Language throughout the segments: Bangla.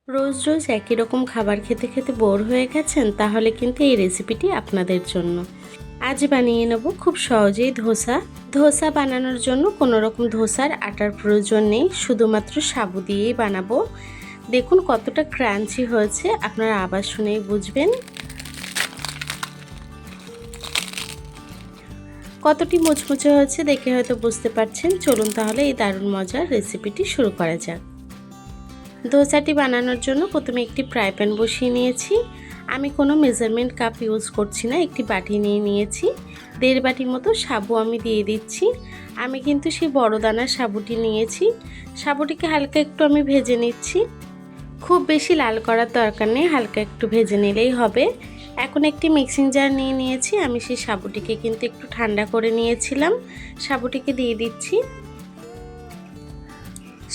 রোজ রোজ একই রকম খাবার খেতে খেতে বোর হয়ে গেছেন, তাহলে কিন্তু এই রেসিপিটি আপনাদের জন্য। আজ বানিয়ে নেব খুব সহজেই ধোসা। ধোসা বানানোর জন্য কোনো রকম ধোসার আটার প্রয়োজন নেই, শুধুমাত্র সাবু দিয়েই বানাবো। দেখুন কতটা ক্রাঞ্চি হয়েছে, আপনারা আবার শুনেই বুঝবেন কতটি মুচমুচে হয়েছে, দেখে হয়তো বুঝতে পারছেন। চলুন তাহলে এই দারুণ মজার রেসিপিটি শুরু করা যাক। ধোসাটি বানানোর জন্য প্রথমে একটি ফ্রাই প্যান বসিয়ে নিয়েছি। আমি কোনো মেজারমেন্ট কাপ ইউজ করছি না, একটি বাটি নিয়ে নিয়েছি। 1.5 বাটির মতো সাবু আমি দিয়ে দিচ্ছি। আমি কিন্তু সেই বড় দানার সাবুটি নিয়েছি। সাবুটিকে হালকা একটু আমি ভেজে নিচ্ছি। খুব বেশি লাল করার দরকার নেই, হালকা একটু ভেজে নিলেই হবে। এখন একটি মিক্সিং জার নিয়ে নিয়েছি। আমি সেই সাবুটিকে কিন্তু একটু ঠান্ডা করে নিয়েছিলাম। সাবুটিকে দিয়ে দিচ্ছি।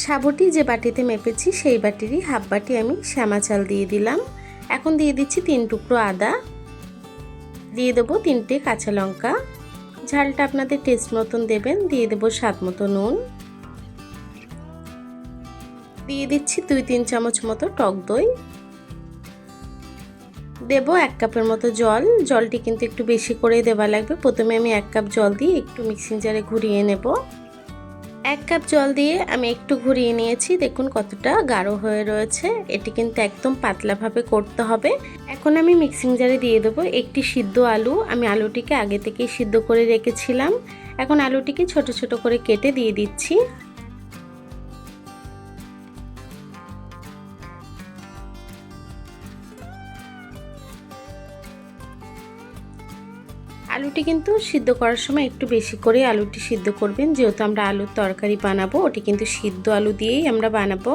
সাবুটি যে বাটিতে মেপেছি সেই বাটিরই হাফ বাটি আমি শ্যামা চাল দিয়ে দিলাম। এখন দিয়ে দিচ্ছি 3 টুকরো আদা, দিয়ে দেবো 3টে কাঁচা লঙ্কা। ঝালটা আপনাদের টেস্ট মতন দেবেন। দিয়ে দেবো স্বাদ মতো নুন, দিয়ে দিচ্ছি 2-3 চামচ মতো টক দই, দেব 1 কাপের মতো জল। জলটি কিন্তু একটু বেশি করে দেওয়া লাগবে। প্রথমে আমি 1 কাপ জল দিয়ে একটু মিক্সিং জারে ঘুরিয়ে নেব। 1 কাপ জল দিয়ে আমি একটু ঘুরিয়ে নিয়েছি। দেখুন কতটা গাঢ় হয়ে রয়েছে। এটি কিন্তু একদম পাতলাভাবে করতে হবে। এখন আমি মিক্সিং জারে দিয়ে দেবো একটি সিদ্ধ আলু। আমি আলুটিকে আগে থেকেই সিদ্ধ করে রেখেছিলাম। এখন আলুটিকে ছোট ছোট করে কেটে দিয়ে দিচ্ছি। আলুটি কিন্তু সিদ্ধ করার সময় একটু বেশি করে আলুটি সিদ্ধ করবেন, যেহেতু আমরা আলুর তরকারি বানাবো। ওটি কিন্তু সিদ্ধ আলু দিয়েই আমরা বানাবো।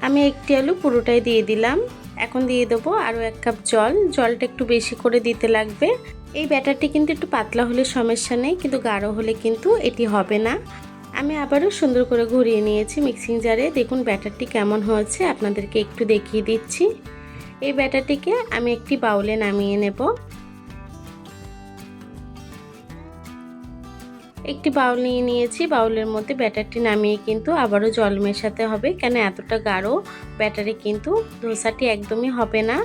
আমি একটি আলু পুরোটাই দিয়ে দিলাম। এখন দিয়ে দেবো আরও 1 কাপ জল। জলটা একটু বেশি করে দিতে লাগবে। এই ব্যাটারটি কিন্তু একটু পাতলা হলে সমস্যা নেই, কিন্তু গাঢ় হলে কিন্তু এটি হবে না। আমি আবারও সুন্দর করে ঘুরিয়ে নিয়েছি মিক্সিং জারে। দেখুন ব্যাটারটি কেমন হয়েছে, আপনাদেরকে একটু দেখিয়ে দিচ্ছি। এই ব্যাটারটিকে আমি একটি বাউলে নামিয়ে নেব। একটি বাউল নিয়ে নিয়েছি। বাউলের মধ্যে ব্যাটারটি নামিয়ে কিন্তু আবারও জল মেশাতে হবে, কেন এতটা গাঢ় ব্যাটারে কিন্তু ধোসাটি একদমই হবে না।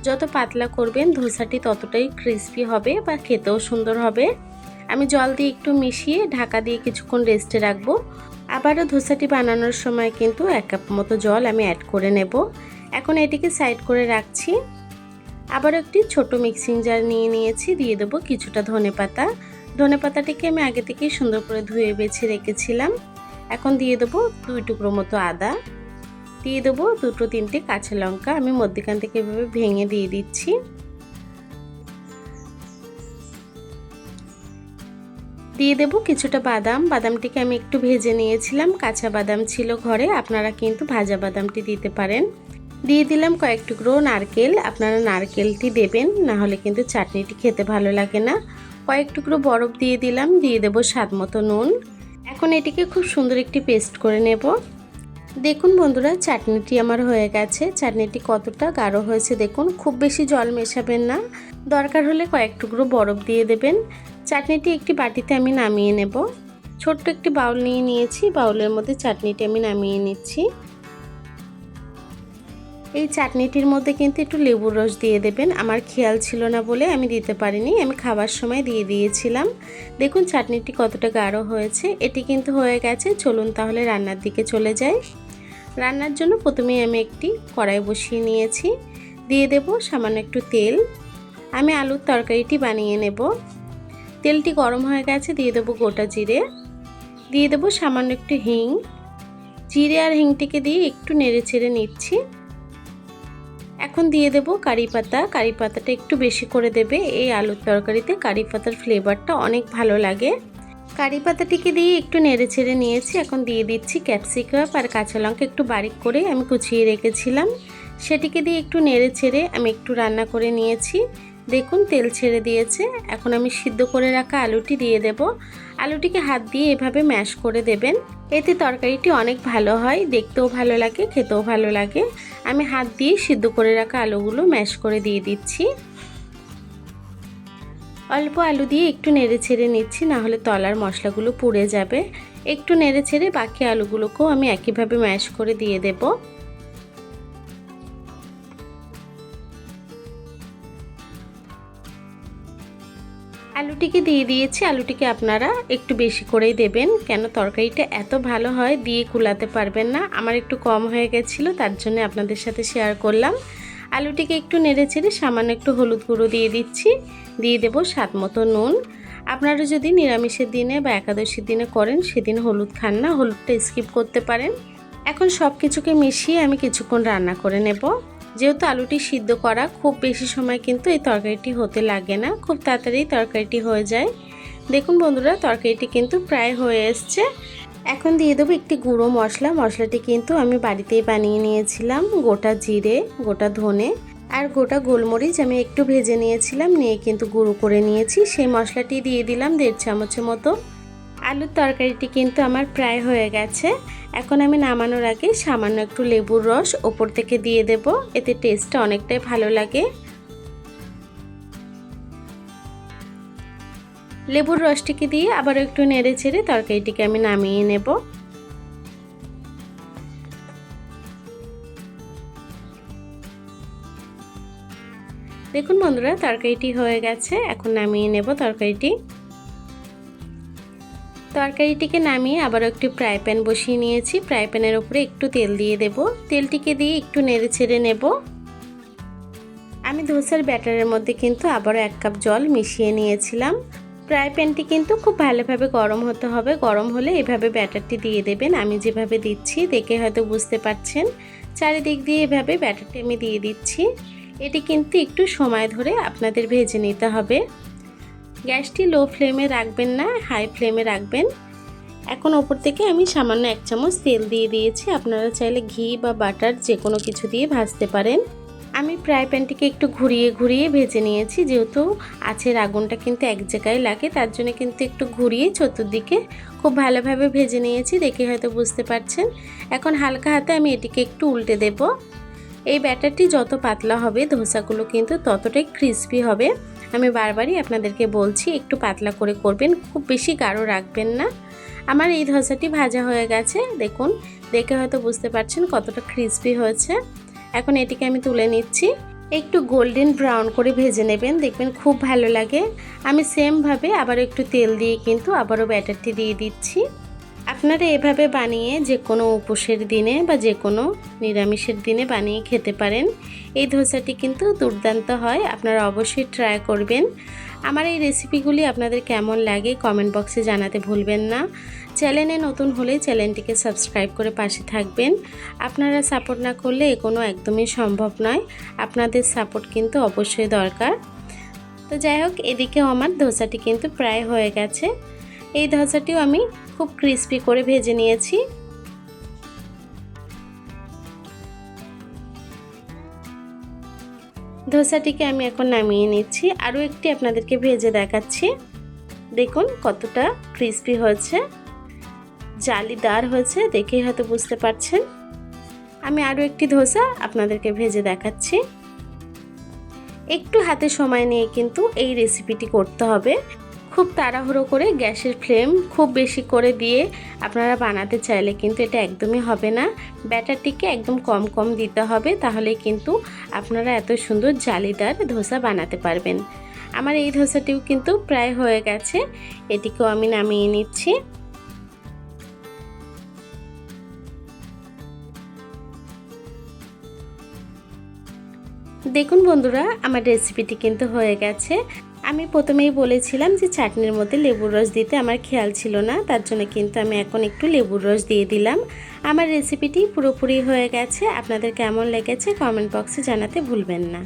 যত পাতলা করবেন ধোসাটি ততটাই ক্রিস্পি হবে বা খেতেও সুন্দর হবে। আমি জল দিয়ে একটু মিশিয়ে ঢাকা দিয়ে কিছুক্ষণ রেস্টে রাখবো। আবারও ধোসাটি বানানোর সময় কিন্তু 1 কাপ মতো জল আমি অ্যাড করে নেব। এখন এটিকে সাইড করে রাখছি। আবার একটি ছোট মিক্সিং জার নিয়ে নিয়েছি। দিয়ে দেবো কিছুটা ধনেপাতা। ধনেপাতাটিকে আমি আগে থেকেই সুন্দর করে ধুয়ে বেছে রেখেছিলাম। এখন দিয়ে দেবো 2 টুকরো মতো আদা, দিয়ে দেবো 2-3টে কাঁচা লঙ্কা। আমি মধ্যখান থেকে এভাবে ভেঙে দিয়ে দিচ্ছি। দিয়ে দেবো কিছুটা বাদাম। বাদামটিকে আমি একটু ভেজে নিয়েছিলাম, কাঁচা বাদাম ছিল ঘরে, আপনারা কিন্তু ভাজা বাদামটি দিতে পারেন। দিয়ে দিলাম কয়েক টুকরো নারকেল। আপনারা নারকেলটি দেবেন, না হলে কিন্তু চাটনিটি খেতে ভালো লাগে না। কয়েক টুকরো বরফ দিয়ে দিলাম। দিয়ে দেবো স্বাদ মতো নুন। এখন এটিকে খুব সুন্দর একটি পেস্ট করে নেব। দেখুন বন্ধুরা, চাটনিটি আমার হয়ে গেছে। চাটনিটি কতটা গাঢ় হয়েছে দেখুন। খুব বেশি জল মেশাবেন না, দরকার হলে কয়েক টুকরো বরফ দিয়ে দেবেন। চাটনিটি একটি বাটিতে আমি নামিয়ে নেব। ছোট্ট একটি বাউল নিয়ে নিয়েছি। বাউলের মধ্যে চাটনিটি আমি নামিয়ে নিচ্ছি। এই চাটনিটির মধ্যে কিন্তু একটু লেবুর রস দিয়ে দেবেন। আমার খেয়াল ছিল না বলে আমি দিতে পারিনি, আমি খাবার সময় দিয়ে দিয়েছিলাম। দেখুন চাটনিটি কতটা গাঢ় হয়েছে। এটি কিন্তু হয়ে গেছে। চলুন তাহলে রান্নার দিকে চলে যাই। রান্নার জন্য প্রথমেই আমি একটি কড়াই বসিয়ে নিয়েছি। দিয়ে দেব সামান্য একটু তেল। আমি আলুর তরকারিটি বানিয়ে নেব। তেলটি গরম হয়ে গেছে। দিয়ে দেব গোটা জিরে, দিয়ে দেব সামান্য একটু হিং। জিরে আর হিংটিকে দিয়ে একটু নেড়ে চেড়ে নিচ্ছি। এখন দিয়ে দেব কারি পাতা। কারি পাতাটা একটু বেশি করে দেবে। এই আলুর তরকারিতে কারি পাতার ফ্লেভারটা অনেক ভালো লাগে। কারি পাতাটিকে দিয়ে একটু নেড়ে ছেড়ে নিয়েছি। এখন দিয়ে দিচ্ছি ক্যাপসিকাম আর কাঁচা লঙ্কা একটু বারিক করে আমি কুচিয়ে রেখেছিলাম। সেটিকে দিয়ে একটু নেড়ে ছেড়ে আমি একটু রান্না করে নিয়েছি। দেখুন তেল ছেড়ে দিয়েছে। এখন আমি সিদ্ধ করে রাখা আলুটি দিয়ে দেব। আলুটিকে হাত দিয়ে এভাবে ম্যাশ করে দেবেন। এতে তরকারিটি অনেক ভালো হয়, দেখতেও ভালো লাগে, খেতেও ভালো লাগে। আমি হাত দিয়ে সিদ্ধ করে রাখা আলুগুলো ম্যাশ করে দিয়ে দিচ্ছি। অল্প আলু দিয়ে একটু নেড়ে ছেড়ে নিচ্ছি, না হলে তলার মশলাগুলো পুড়ে যাবে। একটু নেড়ে ছেড়ে বাকি আলুগুলোকেও আমি একইভাবে ম্যাশ করে দিয়ে দেব। আলুটিকে দিয়ে দিয়েছি। আলুটিকে আপনারা একটু বেশি করেই দেবেন, কেন তরকারিটা এত ভালো হয় দিয়ে কুলাতে পারবেন না। আমার একটু কম হয়ে গেছিলো, তার জন্য আপনাদের সাথে শেয়ার করলাম। আলুটিকে একটু নেড়ে চেড়ে সামান্য একটু হলুদ গুঁড়ো দিয়ে দিচ্ছি, দিয়ে দেবো স্বাদ মতো নুন। আপনারা যদি নিরামিষের দিনে বা একাদশীর দিনে করেন সেদিন হলুদ খান না, হলুদটা স্কিপ করতে পারেন। এখন সব কিছুকে মিশিয়ে আমি কিছুক্ষণ রান্না করে নেব। যেহেতু আলুটি সিদ্ধ করা, খুব বেশি সময় কিন্তু এই তরকারিটি হতে লাগে না, খুব তাড়াতাড়ি তরকারিটি হয়ে যায়। দেখুন বন্ধুরা, তরকারিটি কিন্তু প্রায় হয়ে এসছে। এখন দিয়ে দেবো একটি গুঁড়ো মশলা। মশলাটি কিন্তু আমি বাড়িতেই বানিয়ে নিয়েছিলাম। গোটা জিরে, গোটা ধনে আর গোটা গোলমরিচ আমি একটু ভেজে নিয়েছিলাম, নিয়ে কিন্তু গুঁড়ো করে নিয়েছি। সেই মশলাটি দিয়ে দিলাম 1.5 চামচের মতো। আলুর তরকারিটি কিন্তু আমার প্রায় হয়ে গেছে। এখন আমি নামানোর আগে সামান্য একটু লেবুর রস ওপর থেকে দিয়ে দেব, এতে টেস্টটা অনেকটাই ভালো লাগে। লেবুর রসটিকে দিয়ে আবার একটু নেড়ে চেড়ে তরকারিটিকে আমি নামিয়ে নেব। দেখুন বন্ধুরা, তরকারিটি হয়ে গেছে। এখন নামিয়ে নেব তরকারিটিকে নামিয়ে আবার একটু ফ্রাই প্যান বসিয়ে নিয়েছি। ফ্রাই প্যানের উপরে একটু তেল দিয়ে দেব। তেলটিকে দিয়ে একটু নেড়ে ছেড়ে নেব। আমি ধোসার ব্যাটারের মধ্যে কিন্তু আবারও 1 কাপ জল মিশিয়ে নিয়েছিলাম। ফ্রাই প্যানটি কিন্তু খুব ভালোভাবে গরম হতে হবে। গরম হলে এভাবে ব্যাটারটি দিয়ে দেবেন। আমি যেভাবে দিচ্ছি দেখে হয়তো বুঝতে পারছেন। চারিদিক দিয়ে এভাবে ব্যাটারটি আমি দিয়ে দিচ্ছি। এটি কিন্তু একটু সময় ধরে আপনাদের ভেজে নিতে হবে। গ্যাসটি লো ফ্লেমে রাখবেন না, হাই ফ্লেমে রাখবেন। এখন ওপর থেকে আমি সামান্য 1 চামচ তেল দিয়ে দিয়েছি। আপনারা চাইলে ঘি বা বাটার যে কোনো কিছু দিয়ে ভাজতে পারেন। আমি ফ্রাই প্যানটিকে একটু ঘুরিয়ে ঘুরিয়ে ভেজে নিয়েছি, যেহেতু আঁচের আগুনটা কিন্তু এক জায়গায় লাগে, তার জন্য কিন্তু একটু ঘুরিয়ে চতুর্দিকে খুব ভালোভাবে ভেজে নিয়েছি, দেখে হয়তো বুঝতে পারছেন। এখন হালকা হাতে আমি এটিকে একটু উল্টে দেব। এই ব্যাটারটি যত পাতলা হবে ধোসাগুলো কিন্তু ততটাই ক্রিস্পি হবে। আমি বারবারই আপনাদেরকে বলছি একটু পাতলা করে করবেন, খুব বেশি গাঢ় রাখবেন না। আমার এই ধোসাটি ভাজা হয়ে গেছে, দেখুন দেখে হয়তো বুঝতে পারছেন কতটা ক্রিস্পি হয়েছে। এখন এটিকে আমি তুলে নিচ্ছি। একটু গোল্ডেন ব্রাউন করে ভেজে নেবেন, দেখবেন খুব ভালো লাগে। আমি সেমভাবে আবার একটু তেল দিয়ে কিন্তু আবারও ব্যাটারটি দিয়ে দিচ্ছি। আপনারা এভাবে বানিয়ে যে কোনো উপোসের দিনে বা যে কোনো নিরামিষের দিনে বানিয়ে খেতে পারেন। এই ধোসাটি কিন্তু দুর্দান্ত হয়, আপনারা অবশ্যই ট্রাই করবেন। আমার এই রেসিপিগুলি আপনাদের কেমন লাগে কমেন্ট বক্সে জানাতে ভুলবেন না। চ্যানেলে নতুন হলে চ্যানেলটিকে সাবস্ক্রাইব করে পাশে থাকবেন। আপনারা সাপোর্ট না করলে এগোনো একদমই সম্ভব নয়, আপনাদের সাপোর্ট কিন্তু অবশ্যই দরকার। তো যাই হোক, এদিকেও আমার ধোসাটি কিন্তু প্রায় হয়ে গেছে। এই ধোসাটিও আমি খুব ক্রিস্পি করে ভেজে নিয়েছি। ধোসাটিকে আমি এখন নামিয়ে নিচ্ছি। আরও একটি আপনাদেরকে ভেজে দেখাচ্ছি, দেখুন কতটা ক্রিস্পি হয়েছে, জালিদার হয়েছে, দেখেই হয়তো বুঝতে পারছেন। আমি আরও একটি ধোসা আপনাদেরকে ভেজে দেখাচ্ছি। একটু হাতে সময় নিয়ে কিন্তু এই রেসিপিটি করতে হবে। খুব তাড়াহুড়ো করে গ্যাসের ফ্লেম খুব বেশি করে দিয়ে আপনারা বানাতে চাইলে কিন্তু এটা একদমই হবে না। ব্যাটারটিকে একদম কম কম দিতে হবে, তাহলে কিন্তু আপনারা এত সুন্দর জালিদার ধোসা বানাতে পারবেন। আমার এই ধোসাটিও কিন্তু প্রায় হয়ে গেছে, এটিকেও আমি নামিয়ে নিচ্ছি। দেখুন বন্ধুরা, আমার রেসিপিটি কিন্তু হয়ে গেছে। আমি প্রথমেই বলেছিলাম যে চাটনির মধ্যে লেবুর রস দিতে আমার খেয়াল ছিল না, তার জন্য কিন্তু আমি এখন একটু লেবুর রস দিয়ে দিলাম। আমার রেসিপিটি পুরোপুরি হয়ে গেছে। আপনাদের কেমন লেগেছে কমেন্ট বক্সে জানাতে ভুলবেন না।